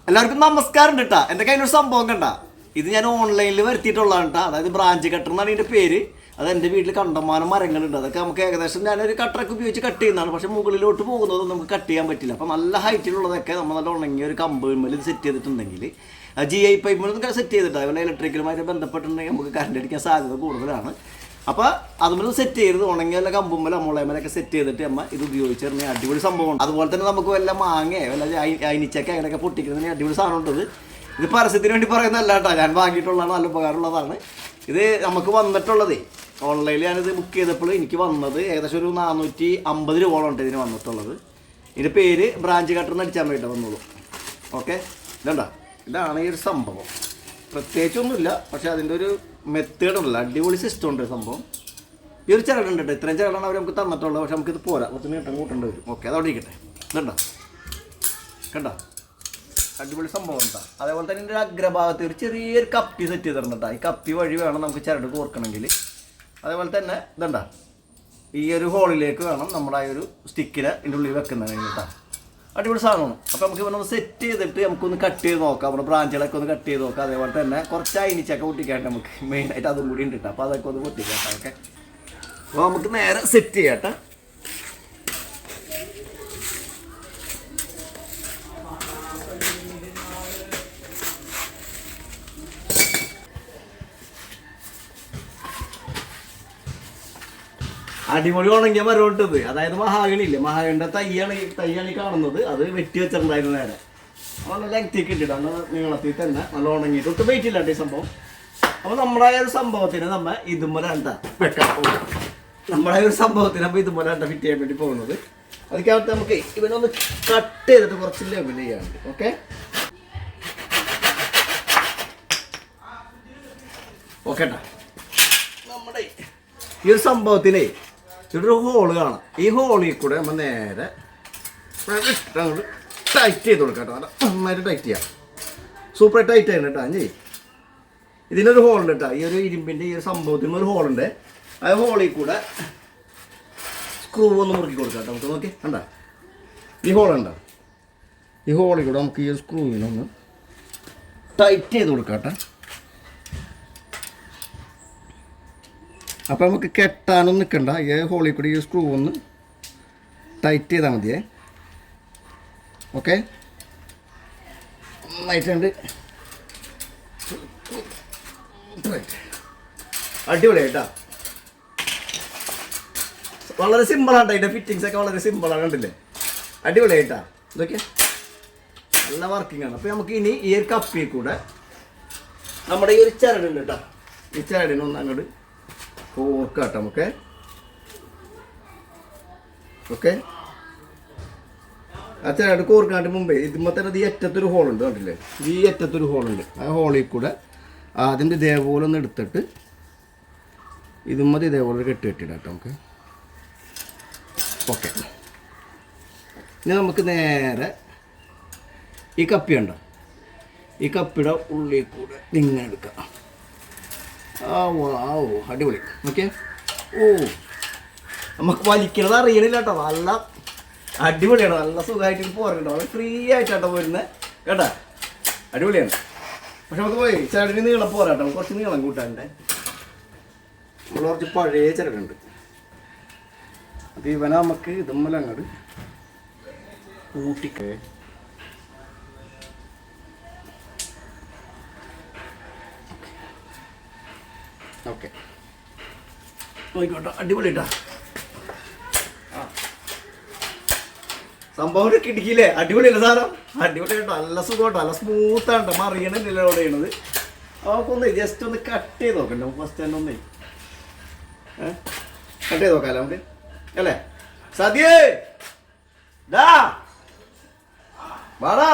എല്ലാവർക്കും നമസ്കാരം കേട്ടാ. എൻ്റെ കയ്യിലൊരു സംഭവം കണ്ട. ഇത് ഞാൻ ഓൺലൈനിൽ വരുത്തിയിട്ടുള്ളതാണ് കേട്ടോ. അതായത് ബ്രാഞ്ച് കട്ടർ എന്നാണ് ഇതിൻ്റെ പേര്. അത് എൻ്റെ വീട്ടിൽ കണ്ടമാനം മരങ്ങളുണ്ട്. അതൊക്കെ നമുക്ക് ഏകദേശം ഞാനൊരു കട്ടറൊക്കെ ഉപയോഗിച്ച് കട്ട് ചെയ്യുന്നതാണ്. പക്ഷേ മുകളിലോട്ട് പോകുന്നതൊന്നും നമുക്ക് കട്ട് ചെയ്യാൻ പറ്റില്ല. അപ്പോൾ നല്ല ഹൈറ്റിലുള്ളതൊക്കെ നമ്മൾ നല്ല ഉണങ്ങിയ ഒരു കമ്പുമ്മൽ ഇത് സെറ്റ് ചെയ്തിട്ടുണ്ടെങ്കിൽ GI പൈപ്പിലൊന്നും സെറ്റ് ചെയ്തിട്ട് അതുപോലെ ഇലക്ട്രിക്കലുമായിട്ട് ബന്ധപ്പെട്ടിട്ടുണ്ടെങ്കിൽ നമുക്ക് കറണ്ട് അടിക്കാൻ സാധ്യത കൂടുതലാണ്. അപ്പോൾ അതുപോലെ സെറ്റ് ചെയ്ത് ഉണങ്ങിയ വല്ല കമ്പുമ്മലോ മുളയമലൊക്കെ സെറ്റ് ചെയ്തിട്ട് അമ്മ ഇത് ഉപയോഗിച്ചിരുന്ന അടിപൊളി സംഭവമാണ്. അതുപോലെ തന്നെ നമുക്ക് വല്ല മാങ്ങയോ വല്ല അയിനിച്ചൊക്കെ അങ്ങനെയൊക്കെ പൊട്ടിക്കുന്നതിന് അടിപൊളി സാധനം ഉണ്ട്. ഇത് പരസ്യത്തിന് വേണ്ടി പറയുന്നതല്ല കേട്ടോ, ഞാൻ വാങ്ങിയിട്ടുള്ളതാണ്, നല്ല ഉപകാരമുള്ളതാണ്. ഇത് നമുക്ക് വന്നിട്ടുള്ളത് ഓൺലൈനിൽ ഞാനിത് ബുക്ക് ചെയ്തപ്പോൾ എനിക്ക് വന്നത് ഏകദേശം ഒരു 450 രൂപയോളം ഇതിന് വന്നിട്ടുള്ളത്. ഇതിൻ്റെ പേര് ബ്രാഞ്ച് കട്ടർ എന്ന് അടിച്ചാൽ വേണ്ടി വന്നോളൂ. ഓക്കെ, ഇതാണ് ഈ ഒരു സംഭവം. പ്രത്യേകിച്ചൊന്നുമില്ല, പക്ഷേ അതിൻ്റെ ഒരു മെത്തേഡുണ്ടല്ലോ, അടിപൊളി സിസ്റ്റം ഉണ്ട് സംഭവം. ഈ ഒരു ചിരടുണ്ട് കേട്ടോ, ഇത്രയും ചിരടാണ് അവർ നമുക്ക് തന്നിട്ടുള്ളത്. പക്ഷെ നമുക്കിത് പോരാ, കുറച്ച് നീട്ടം കൂട്ടേണ്ടി വരും. ഓക്കെ, അതവിടെ ഇരിക്കട്ടെ. കണ്ടോ അടിപൊളി സംഭവം ഉണ്ടാ. അതേപോലെ തന്നെ ഇതിൻ്റെ അഗ്രഭാഗത്ത് ഒരു ചെറിയൊരു കപ്പി സെറ്റ് ചെയ്തിട്ടുണ്ട്. ഈ കപ്പി വഴി വേണം നമുക്ക് ചിരട് കോർക്കണമെങ്കിൽ. അതേപോലെ തന്നെ ഈ ഒരു ഹോളിലേക്ക് വേണം നമ്മുടെ ആ ഒരു സ്റ്റിക്കിനെ ഇതിൻ്റെ ഉള്ളിൽ വെക്കുന്നതിന് കേട്ടോ. അടിപൊളി സാധനമാണ്. അപ്പോൾ നമുക്ക് ഇവനൊന്ന് സെറ്റ് ചെയ്തിട്ട് നമുക്കൊന്ന് കട്ട് ചെയ്ത് നോക്കാം. നമ്മുടെ ബ്രാഞ്ചുകളൊക്കെ ഒന്ന് കട്ട് ചെയ്ത് നോക്കാം. അതേപോലെ തന്നെ കുറച്ച് അയിനിച്ചൊക്കെ പൊട്ടിക്കാണ്ട് നമുക്ക് മെയിനായിട്ട് അതും കൂടി ഉണ്ട് കേട്ടോ. അപ്പോൾ അതൊക്കെ ഒന്ന് പൊട്ടിക്കാം. ഓക്കെ, അപ്പോൾ നമുക്ക് നേരെ സെറ്റ് ചെയ്യാം കേട്ടോ. അടിപൊളി ഉണങ്ങിയ മരമിട്ടത്, അതായത് മഹാഗണിയില്ലേ, മഹാഗണിയുടെ തൈയാണ് ഈ കാണുന്നത്. അത് വെട്ടി വെച്ചിട്ടുണ്ടായിരുന്നു നേരെ. നല്ല ലെങ്തിക്ക് ഇട്ടിട്ടാണ്, നീളത്തിൽ തന്നെ നല്ല ഉണങ്ങിയിട്ട് ഒട്ടും വെയിറ്റ് ഇല്ലാണ്ട് ഈ സംഭവം. അപ്പോൾ നമ്മുടെ ഒരു സംഭവത്തിന് നമ്മൾ ഇതുമലാണ്ട വെക്കാൻ പോകും. നമ്മുടെ ഒരു സംഭവത്തിന് നമ്മൾ ഇതുമലാണ്ട ഫിറ്റ് ചെയ്യാൻ വേണ്ടി പോകുന്നത്. അതിനകത്ത് നമുക്ക് ഇവനൊന്ന് കട്ട് ചെയ്തിട്ട് കുറച്ച് ലെവൽ ചെയ്യാറുണ്ട്. ഓക്കെ, ഓക്കേട്ടാ. നമ്മുടെ ഈ ഒരു സംഭവത്തിലേ ഇവിടെ ഒരു ഹോള് കാണാം. ഈ ഹോളിൽ കൂടെ നമ്മൾ നേരെ അങ്ങോട്ട് ടൈറ്റ് ചെയ്ത് കൊടുക്കാം കേട്ടോ. നന്നായിട്ട് ടൈറ്റ് ചെയ്യാം. സൂപ്പർ ടൈറ്റ് ആണ് കേട്ടോ. ഞാൻ ഇതിനൊരു ഹോളുണ്ട് കേട്ടോ. ഈ ഒരു ഇരുമ്പിൻ്റെ ഈ ഒരു സംഭവത്തിന് ഒരു ഹോളുണ്ട്. ആ ഹോളിൽ കൂടെ സ്ക്രൂ ഒന്ന് മുറുക്കി കൊടുക്കാം കേട്ടോ. നമുക്ക് നോക്കി കണ്ട ഈ ഹോളുണ്ടോ, ഈ ഹോളിൽ കൂടെ നമുക്ക് ഈ ഒരു സ്ക്രൂവിനൊന്ന് ടൈറ്റ് ചെയ്ത് കൊടുക്കാം കേട്ടോ. അപ്പോൾ നമുക്ക് കെട്ടാനൊന്നും നിൽക്കണ്ട. ഈ ഹോളിൽ കൂടി ഈ സ്ക്രൂ ഒന്ന് ടൈറ്റ് ചെയ്താൽ മതിയേ. ഓക്കെ, നന്നായിട്ടുണ്ട്. അടിപൊളിയായിട്ടാ, വളരെ സിമ്പിളാണ്. അതിൻ്റെ ഫിറ്റിങ്സ് ഒക്കെ വളരെ സിമ്പിളാണ്, കണ്ടില്ലേ? അടിപൊളിയായിട്ടാ. ഇതൊക്കെ നല്ല വർക്കിംഗ് ആണ്. അപ്പോൾ നമുക്ക് ഇനി ഈ ഒരു കപ്പിൽ കൂടെ നമ്മുടെ ഈ ഒരു ചരടുണ്ട് കേട്ടോ. ഈ ചരടിനൊന്ന് അങ്ങോട്ട് കോർക്കാട്ടോ നമുക്ക്. ഓക്കെ, ആ ചരട് കോർക്കാണ്ട് മുമ്പേ ഇതുമ്പോൾ തന്നെ ഈ അറ്റത്തൊരു ഹോളുണ്ട്, കണ്ടില്ലേ? ഈ അറ്റത്തൊരു ഹോളുണ്ട്. ആ ഹോളിൽ കൂടെ അതിൻ്റെ ഇതേപോലെ ഒന്ന് എടുത്തിട്ട് ഇതുമതി ഇതേപോലെ കെട്ടിയിടാം നമുക്ക്. ഓക്കെ, ഇനി നമുക്ക് നേരെ ഈ കപ്പി ഉണ്ടോ, ഈ കപ്പിയുടെ ഉള്ളിൽ കൂടെ ഇങ്ങനെ എടുക്കാം. അടിപൊളി. ഓക്കെ, നമുക്ക് വലിക്കണത് അറിയണില്ല കേട്ടോ. നല്ല അടിപൊളിയാണ്, നല്ല സുഖമായിട്ട് പോരുന്നുണ്ടോ, വളരെ ഫ്രീ ആയിട്ടാട്ടോ പോരുന്നത് കേട്ടോ. അടിപൊളിയാണ്. പക്ഷെ നമുക്ക് പോയി ചരടിന് നീളം പോരാട്ടോ, കുറച്ച് നീളം കൂട്ടാനുണ്ട്. നമ്മൾ കുറച്ച് പഴയ ചരടുണ്ട്. അത് ഇവനെ നമുക്ക് ഇതുമ്മല അങ്ങോട്ട് കൂട്ടിക്കേ. ഓക്കെ, നോക്കിക്കോട്ടോ. അടിപൊളിട്ടാ സംഭവം. കിടക്കില്ലേ? അടിപൊളിയല്ലേ സാധനം? അടിപൊളിയായിട്ടോ, നല്ല സുഖമായിട്ടോ, നല്ല സ്മൂത്തായിട്ടോ. മറിയണല്ലേ അവിടെ ചെയ്യണത്. നമുക്കൊന്ന് ജസ്റ്റ് ഒന്ന് കട്ട് ചെയ്ത് നോക്കണ്ടേ ഫസ്റ്റ് തന്നെ. ഒന്നേ കട്ട് ചെയ്ത് നോക്കാമല്ലോ നമുക്ക്, അല്ലേ? സദ്യേ വാടാ.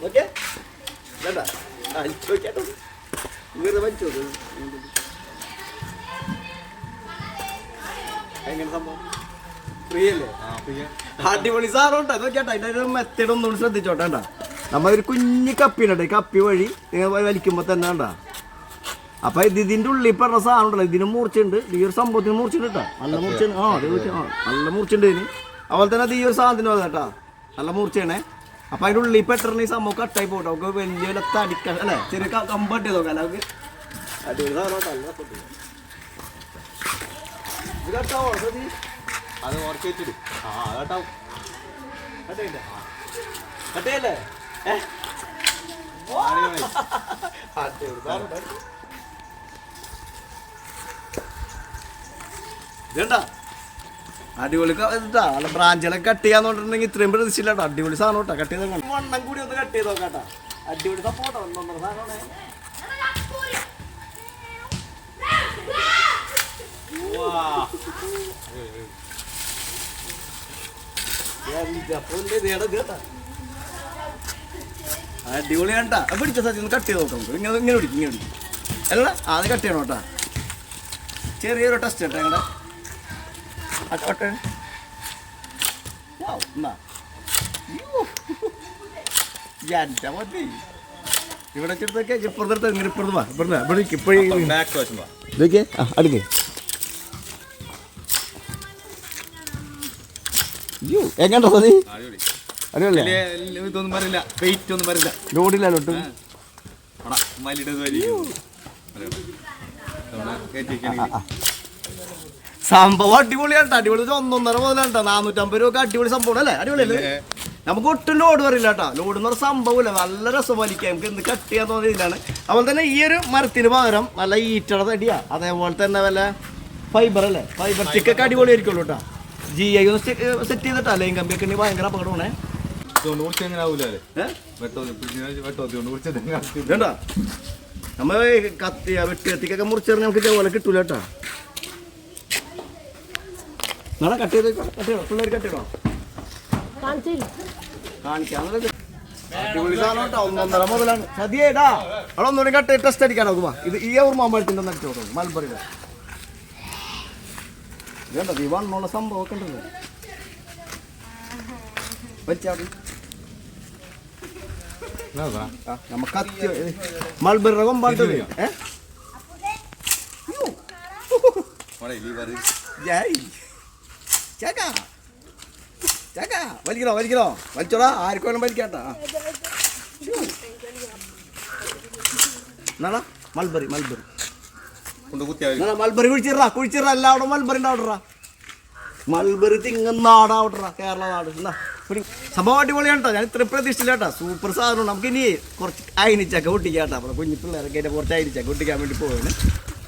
ഓക്കെ, വേണ്ട ചോദിക്കാട്ടോ. ഇങ്ങനെ വലിച്ചോ. എങ്ങനെ സംഭവം? ഫ്രീ അല്ലേ? അടിപൊളി സാധനം ഉണ്ടോ? നോക്കിയാട്ടോ. അതിൻ്റെ ഒരു മെത്തേഡ് ഒന്നുകൂടി ശ്രദ്ധിച്ചോട്ടെ. നമ്മളൊരു കുഞ്ഞി കപ്പിനുണ്ട്. ഈ കപ്പി വഴി വലിക്കുമ്പോൾ തന്നെ വേണ്ട അപ്പൊ ഇതിന്റെ ഉള്ളിൽ പറഞ്ഞ സാധനം ഉണ്ടല്ലോ, ഇതിന് മൂർച്ചയുണ്ട്, ഈ ഒരു സംഭവത്തിന് മൂർച്ചയുണ്ട് കേട്ടോ, നല്ല മൂർച്ചയാണ്. നല്ല മൂർച്ചയുണ്ട് ഇതിന്. അതുപോലെ തന്നെ അത് ഈ ഒരു സാധനത്തിന് വന്ന കേട്ടാ, നല്ല മൂർച്ചയാണേ. അപ്പൊ അതിന്റെ ഉള്ളിൽ പെട്ടെന്ന് ഈ സംഭവം കട്ടായി പോട്ടെ, നമുക്ക് വലിയ തടിക്ക അല്ലെ, ചെറിയ കമ്പട്ടി നോക്കാം നമുക്ക്. അടിപൊളി സാധനം ഇത് കട്ടാവോ? അത് ഓർക്കി വെച്ചിട്ട് കേട്ടാവും. കട്ടയല്ലേ? ഇതേണ്ടാ അടിപൊളി നല്ല ബ്രാഞ്ചുകളൊക്കെ കട്ട് ചെയ്യാന്ന് പറഞ്ഞിട്ടുണ്ടെങ്കിൽ ഇത്രയും പ്രതീക്ഷിച്ചില്ല കേട്ടോ. അടിപൊളി സാധനം കേട്ടോ, കട്ട് ചെയ്ത് വണ്ണം കൂടി ഒന്ന് കട്ട് ചെയ്ത് നോക്കാട്ടാ. അടിപൊളി സപ്പോർട്ടോ, ഒന്നൊന്നര സാധനമാണ്. അടിപൊളിയാണ് കേട്ടാ. പിടിച്ച സത്യം ഒന്ന് കട്ട് ചെയ്ത് നോക്കാം. ഇങ്ങനെ ഇങ്ങനെ പിടിക്കും, ഇങ്ങനെ പിടിക്കും അല്ല, അത് കട്ട് ചെയ്യണം കേട്ടാ. ചെറിയൊരു ടെസ്റ്റ് കേട്ടോ ഞങ്ങളുടെ മതി. ഇവിടെ ചെറുതൊക്കെ ഇപ്പുറത്തെ ഇങ്ങനെ ഇപ്പുറത്ത് വാ, ഇവിടെ ഇപ്പോഴും ഇതൊക്കെ അടുക്കേ. എങ്ങോട്ടോ മതി? ഇതൊന്നും പറയില്ല, വെയിറ്റ് ഒന്നും പറയില്ല, ലോഡില്ലല്ലോ ഒട്ടും. സംഭവം അടിപൊളിയാണ്. അടിപൊളി 1.5 മുതലാണ് 450 രൂപ. അടിപൊളി സംഭവം അല്ലേ? അടിപൊളിയല്ലേ? നമുക്ക് ഒട്ടും ലോഡ് പറയില്ല കേട്ടോ. ലോഡ് എന്ന് പറഞ്ഞ സംഭവമില്ല, നല്ല രസം വലിക്കാം. നമുക്ക് എന്ത് കട്ട് ചെയ്യാൻ തോന്നിയതിലാണ്. അതുപോലെ തന്നെ ഈ ഒരു മരത്തിന് പകരം നല്ല ഈറ്റട തടിയാ, അതേപോലെ തന്നെ വല്ല ഫൈബർ അല്ലേ, ഫൈബർ സ്റ്റിക്കൊക്കെ അടിപൊളി ആയിരിക്കുള്ളൂ കേട്ടോ. GI ഒന്ന് സെറ്റ് ചെയ്തിട്ടാ, ലൈൻ കമ്പിയൊക്കെ ഉണ്ടെങ്കിൽ ഭയങ്കര അപകടമാണേ. വേണ്ട നമ്മ വെട്ടിക്കൊക്കെ മുറിച്ചെറിഞ്ഞ നമുക്ക് ഇതേപോലെ കിട്ടൂല കേട്ടോ. നാളെ കട്ട് ചെയ്ത് പിള്ളേർ കട്ട് ചെയ്യണോ? കാണിക്കാന്നുള്ളത് അടിപൊളി സാധനം കേട്ടോ. 1.5 മുതലാണ്. സതിയേടാ അവിടെ ഒന്നുകൂടി കട്ട് ടെസ്റ്റ് അടിക്കാൻ നോക്കുമ്പോ ഇത് ഈ ഓർമ്മമ്പഴത്തിൻ്റെ ഒന്ന് അടിച്ചു നോക്കും. മൽബറിയുടെ ഇതേണ്ട ഈ വണ്ണുള്ള സംഭവമൊക്കെ ഉണ്ടല്ലോ. നമുക്ക് മൽബറിയുടെ കൊമ്പാട്ടത് വലിക്കണോ വലിച്ചോടാ, ആർക്കും വേണം വലിക്കാട്ടാ. എന്നാടാ മൽബറി കുഴിച്ചിറ എല്ലാവരും മൽബറി ഉണ്ടാവട്ടാ. മൽബറി തിങ്ങുന്നാടാവട്ടാ, കേരള നാട്. എന്നാ സംഭവം അടിപൊളിയാണ് കേട്ടോ. ഞാൻ ഇത്ര പ്രതീക്ഷിച്ചില്ല കേട്ടോ. സൂപ്പർ സാധനമാണ്. നമുക്ക് ഇനി കുറച്ച് അയിനിച്ചൊക്കെ പൊട്ടിക്കാം കേട്ടോ. കുഞ്ഞു പിള്ളേരൊക്കെ അതിൻ്റെ കുറച്ച് അയിനിച്ചൊക്കെ പൊട്ടിക്കാൻ വേണ്ടി പോകുന്നത്.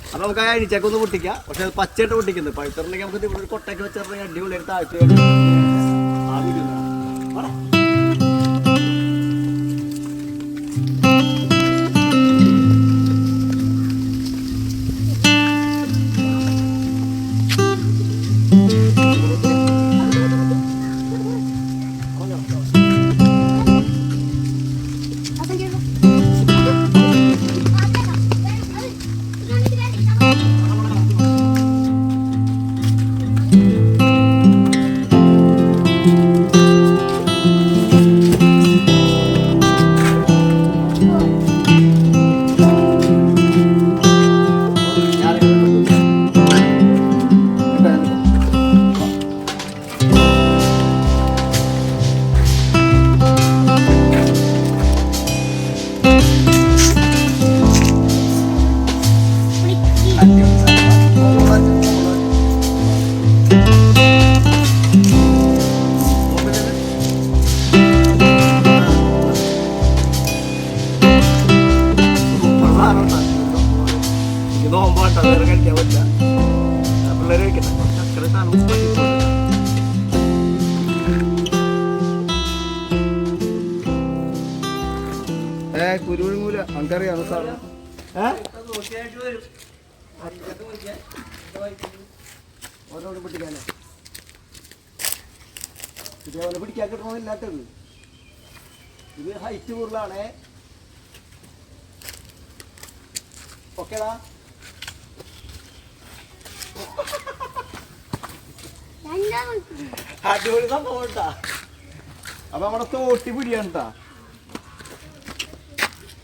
അപ്പോൾ നമുക്ക് ആ അയിനിച്ചൊക്കെ ഒന്ന് പൊട്ടിക്കാം. പക്ഷെ അത് പച്ചയായിട്ട് പൊട്ടിക്കുന്നത്. പഴുത്തിട്ടുണ്ടെങ്കിൽ നമുക്ക് ഇവിടെ ഒരു കൊട്ടയൊക്കെ വെച്ചിട്ടുണ്ടെങ്കിൽ അടിപൊളിയായിട്ട് താഴ്ച നോമ്പാട്ടോ, വേറെ കഴിക്കാൻ പറ്റില്ല. പിള്ളേർ കഴിക്കട്ടെ. ചക്കര സാധനം കുരുമുല നമുക്കറിയാം സാറ്. ഓരോട് പിടിക്കാനേ ഇതേപോലെ പിടിക്കാൻ കിട്ടണമെന്നില്ലാത്തത്. ഇത് ഹൈറ്റ് കൂടുതലാണേ. ഓക്കേടാ. അടിപൊളി സംഭവം കേട്ടാ. അപ്പൊ നമ്മുടെ തോട്ടി പിടിയാണ് കേട്ടാ.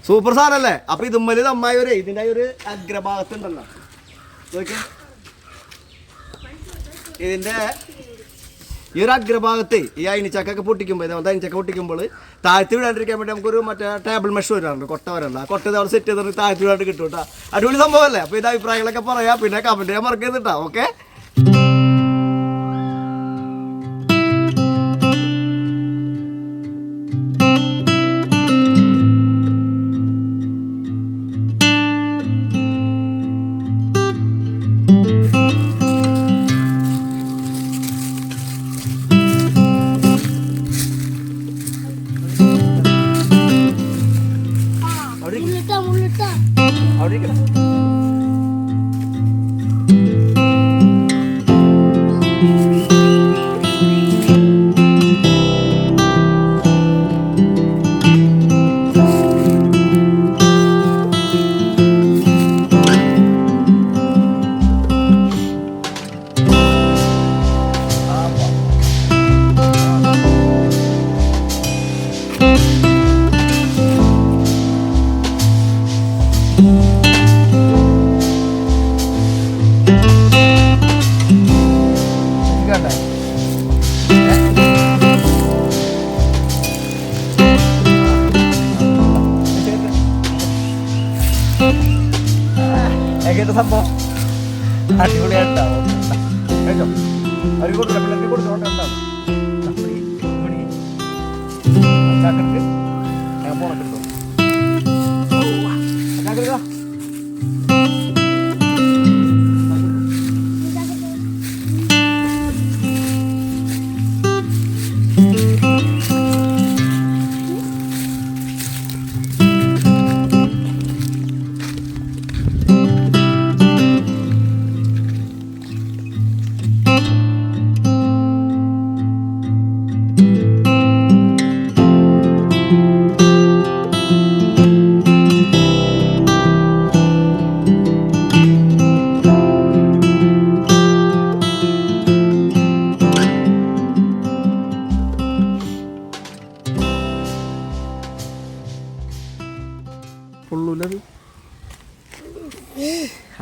സൂപ്പർ സാധനല്ലേ? അപ്പൊ ഇതുമ്മല് നന്നായി ഇതിന്റെ ഒരു അഗ്രഭാഗത്തുണ്ടല്ലോ, ഇതിന്റെ ഈ ഒരു അഗ്രഭാഗത്ത് ഈ അയിനിച്ചക്കൊക്കെ പൊട്ടിക്കുമ്പോൾ അയിനിച്ചക്ക പൊട്ടിക്കുമ്പോൾ താഴ്ത്തി വിടാണ്ടിരിക്കാൻ വേണ്ടി നമുക്കൊരു മറ്റേ ടേബിൾ മെഷ് വരാറുണ്ട്, കൊട്ട വരാറുണ്ട്. ആ കൊട്ട അവിടെ സെറ്റ് ചെയ്തിട്ട് താഴ്ത്തി വിടാണ്ട് കിട്ടും കേട്ടോ. അടിപൊളി സംഭവമല്ലേ? അപ്പോൾ ഇത് അഭിപ്രായങ്ങളൊക്കെ പറയാം, പിന്നെ കമൻറ്റ് ചെയ്യാൻ മറക്കരുത് കേട്ടോ. ഓക്കെ. അവിടെ ഇരിക്കണം. സംഭവം അടിപൊളിയായിട്ടാവും. കഴിച്ചോ? അവർ കൊടുത്തില്ല, പിള്ളേർക്ക് കൊടുത്തോണ്ടാവും. ചാക്കർക്ക് ഞാൻ പോണക്കിട്ടോ ചാക്കരുതാ. പൊള്ളൂലത്.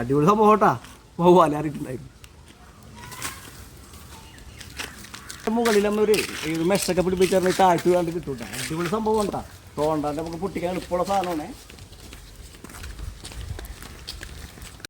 അടിപൊളി സംഭവം കേട്ടാ. പോവാലാറിയിട്ടുണ്ടായിരുന്നു. മുകളിൽ ഒരു മെഷൊക്കെ പിടിപ്പിച്ചാൽ താഴ്ത്തി വേണ്ടി കിട്ടും കേട്ടോ. അടിപൊളി സംഭവം ഉണ്ടാ. തോണ്ടാണ്ട് നമുക്ക് പൊട്ടിക്കാൻ എളുപ്പമുള്ള സാധനമാണ്.